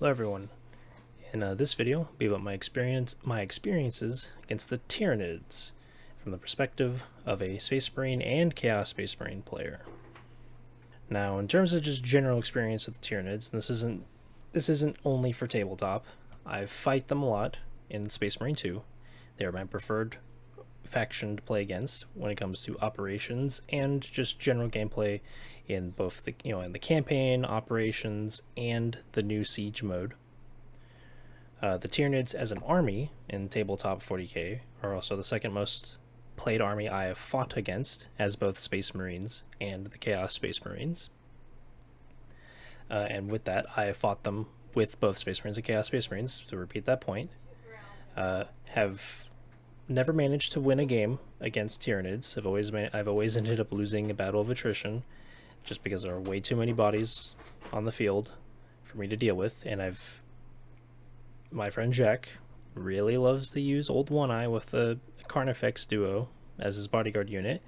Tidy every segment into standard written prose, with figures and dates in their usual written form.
Hello everyone. In this video, will be about my experiences against the Tyranids from the perspective of a Space Marine and Chaos Space Marine player. Now, in terms of just general experience with the Tyranids, this isn't only for tabletop. I fight them a lot in Space Marine 2. They are my preferred faction to play against when it comes to operations and just general gameplay in both the in the campaign operations and the new siege mode. The Tyranids as an army in tabletop 40k are also the second most played army I have fought against as both Space Marines and the Chaos Space Marines. And with that, I have fought them with both Space Marines and Chaos Space Marines. To repeat that point, have never managed to win a game against Tyranids. I've always ended up losing a battle of attrition, just because there are way too many bodies on the field for me to deal with. And my friend Jack really loves to use Old One Eye with the Carnifex duo as his bodyguard unit,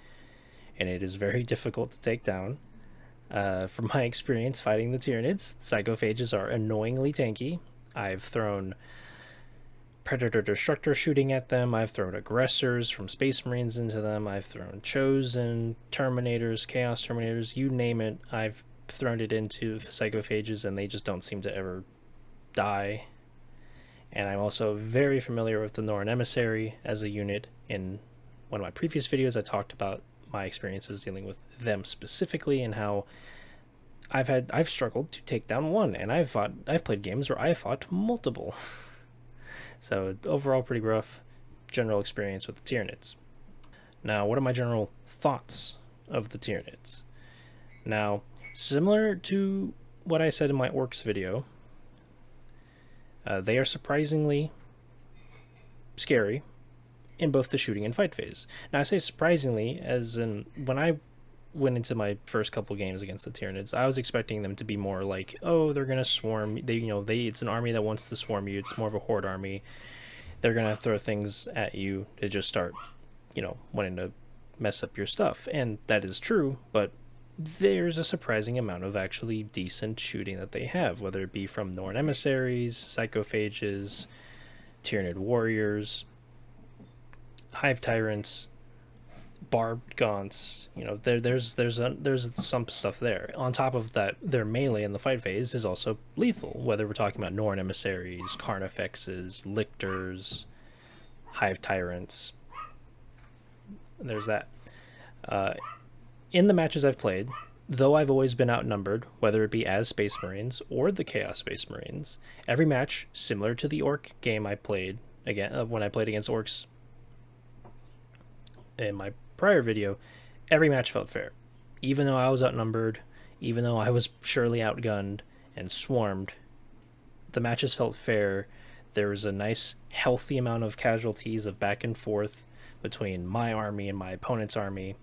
and it is very difficult to take down. From my experience fighting the Tyranids, Psychophages are annoyingly tanky. I've thrown Predator Destructor shooting at them. I've thrown Aggressors from Space Marines into them. I've thrown Chosen, Terminators, Chaos Terminators, you name it. I've thrown it into Psychophages, and they just don't seem to ever die. And I'm also very familiar with the Norn Emissary as a unit. In one of my previous videos, I talked about my experiences dealing with them specifically and how I've struggled to take down one, and I've played games where I fought multiple. So overall, pretty rough general experience with the Tyranids. Now, what are my general thoughts of the Tyranids? Now, similar to what I said in my Orcs video, they are surprisingly scary in both the shooting and fight phase. Now, I say surprisingly, as in when I went into my first couple games against the Tyranids, I was expecting them to be more like, oh, they're gonna swarm. It's an army that wants to swarm you. It's more of a horde army. They're gonna throw things at you to just start, wanting to mess up your stuff, and that is true. But there's a surprising amount of actually decent shooting that they have, whether it be from Norn Emissaries, Psychophages, Tyranid Warriors, Hive Tyrants, Barbed Gaunts. There's some stuff there. On top of that, their melee in the fight phase is also lethal, whether we're talking about Norn Emissaries, Carnifexes, Lictors, Hive Tyrants. There's that. In the matches I've played, though I've always been outnumbered, whether it be as Space Marines or the Chaos Space Marines, every match, similar to the Orc game I played when I played against Orcs in my prior video, every match felt fair. Even though I was outnumbered, even though I was surely outgunned and swarmed, the matches felt fair. There was a nice, healthy amount of casualties of back and forth between my army and my opponent's army.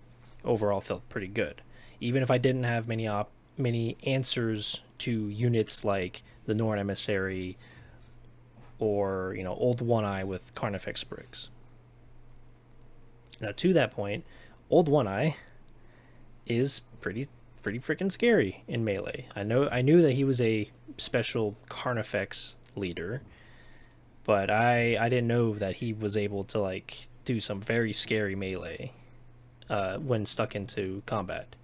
Overall felt pretty good. Even if I didn't have many answers to units like the Norn Emissary or, Old One Eye with Carnifex Bricks. Now, to that point, Old One Eye is pretty freaking scary in melee. I knew that he was a special Carnifex leader, but I didn't know that he was able to do some very scary melee when stuck into combat.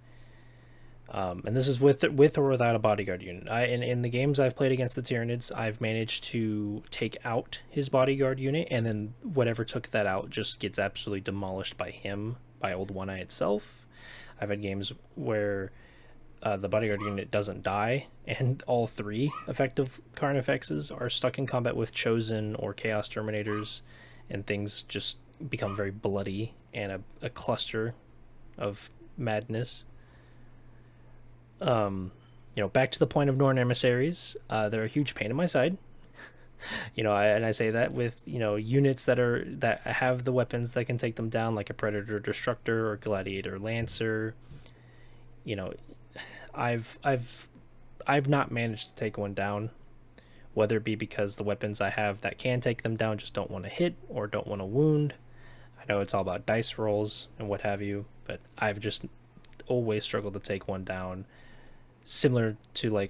And this is with or without a bodyguard unit. In the games I've played against the Tyranids, I've managed to take out his bodyguard unit, and then whatever took that out just gets absolutely demolished by Old One Eye itself. I've had games where the bodyguard unit doesn't die, and all three effective Carnifexes are stuck in combat with Chosen or Chaos Terminators, and things just become very bloody and a cluster of madness. Back to the point of Norn Emissaries, they're a huge pain in my side. I say that with units that have the weapons that can take them down, like a Predator Destructor or Gladiator Lancer. I've not managed to take one down, whether it be because the weapons I have that can take them down just don't want to hit or don't want to wound. I know it's all about dice rolls and what have you, but I've just always struggled to take one down. Similar to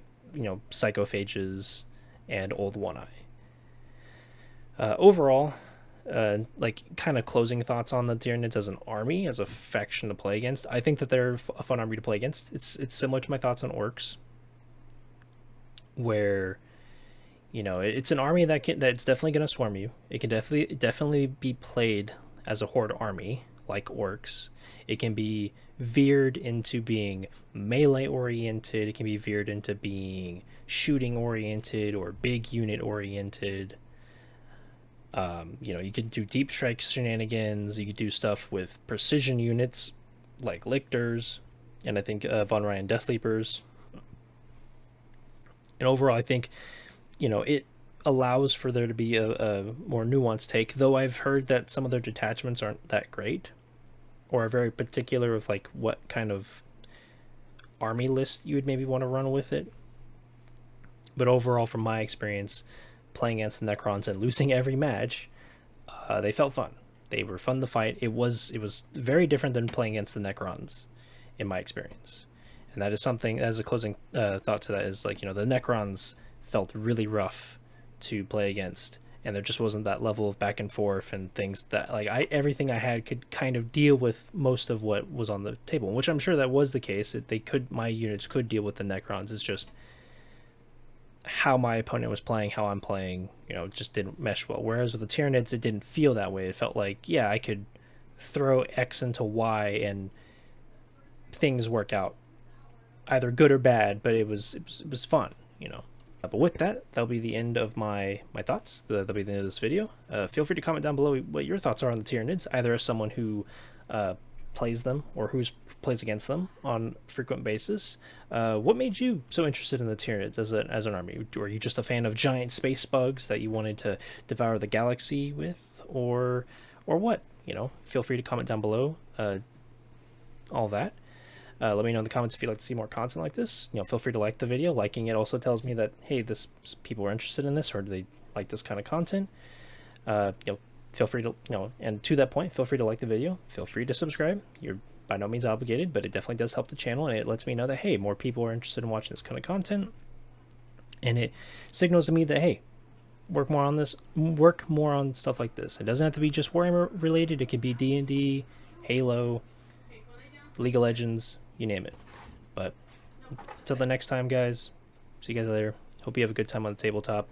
Psychophages and Old One Eye. Overall, like kind of closing thoughts on the Tyranids as an army, as a faction to play against. I think that they're a fun army to play against. It's similar to my thoughts on orcs, where it's an army that's definitely going to swarm you. It can definitely be played as a horde army like orcs. It can be veered into being melee oriented. It can be veered into being shooting oriented or big unit oriented. You could do deep strike shenanigans. You could do stuff with precision units like lictors, and I think Von Ryan Death Leapers. And overall, I think it allows for there to be a more nuanced take. Though I've heard that some of their detachments aren't that great, or are very particular of like what kind of army list you would maybe want to run with it. But overall, from my experience playing against the Necrons and losing every match, they felt fun. They were fun to fight. It was very different than playing against the Necrons, in my experience. And that is something, as a closing thought to that, is like, the Necrons felt really rough to play against, and there just wasn't that level of back and forth and things that everything I had could kind of deal with most of what was on the table, which I'm sure that was the case. My units could deal with the Necrons. It's just how my opponent was playing, how I'm playing, just didn't mesh well. Whereas with the Tyranids, it didn't feel that way. It felt like, yeah, I could throw X into Y and things work out, either good or bad, but it was fun, But with that, that'll be the end of my thoughts. That'll be the end of this video. Feel free to comment down below what your thoughts are on the Tyranids, either as someone who plays them or who plays against them on a frequent basis. What made you so interested in the Tyranids as an army? Were you just a fan of giant space bugs that you wanted to devour the galaxy with, or what? Feel free to comment down below. All that. Let me know in the comments if you'd like to see more content like this. Feel free to like the video. Liking it also tells me that, hey, people are interested in this, or do they like this kind of content. Feel free to, and to that point, feel free to like the video. Feel free to subscribe. You're by no means obligated, but it definitely does help the channel, and it lets me know that, hey, more people are interested in watching this kind of content. And it signals to me that, hey, work more on stuff like this. It doesn't have to be just Warhammer related. It could be D&D, Halo, League of Legends, you name it. But until the next time, guys, see you guys later. Hope you have a good time on the tabletop.